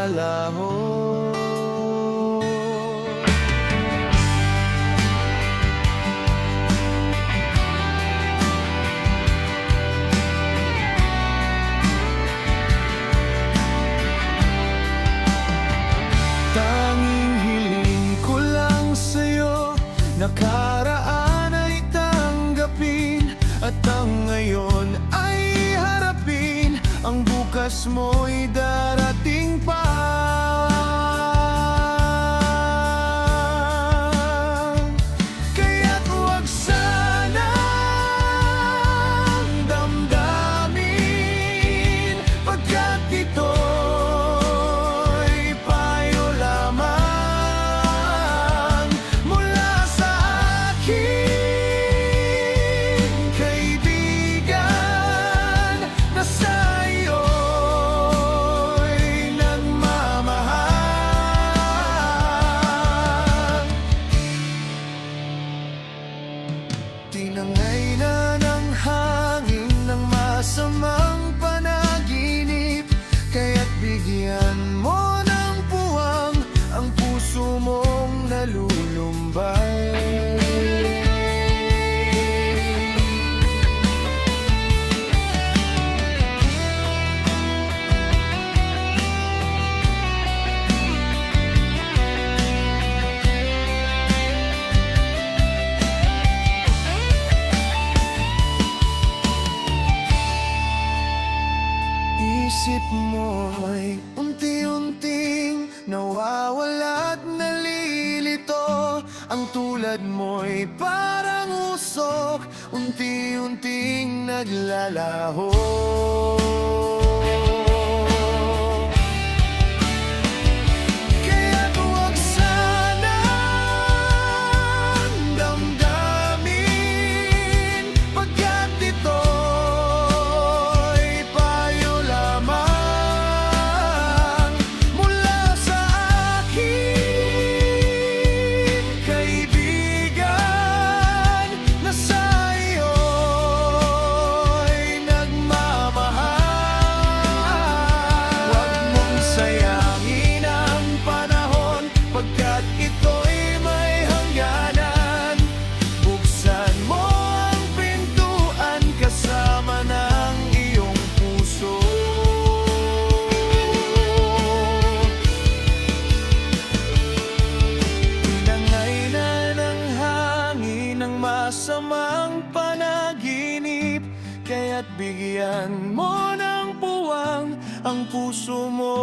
naglalaho. Tanging hiling ko lang sa'yo, nakaraan ay tanggapin, at ang ngayon ay harapin. Ang bukas mo'y darating pa. Kaya't huwag sanang damdamin, pagkat ito'y payo lamang mula sa aking kaibigan na sa'yo'y nagmamahal. Tinangay na ng hangin ng masamang panaginip, kaya't bigyan mo ng puwang ang puso mong nalulumbay. Isip mo'y unti-unting nawawala't nalilito. Ang tulad mo'y parang usok, unti-unting naglalaho. Kaya't huwag sanang damdamin, pagkat ito'y payo lamang mula sa aking kaibigan na sa'yo'y nagmamahal. Huwag mong sayangin ang panahon, pagkat ito'y may hangganan. Buksan mo ang pintuan kasama ng iyong puso. Tinangay na ng hangin ang masamang panaginip, kaya't bigyan mo ng puwang ang puso mo.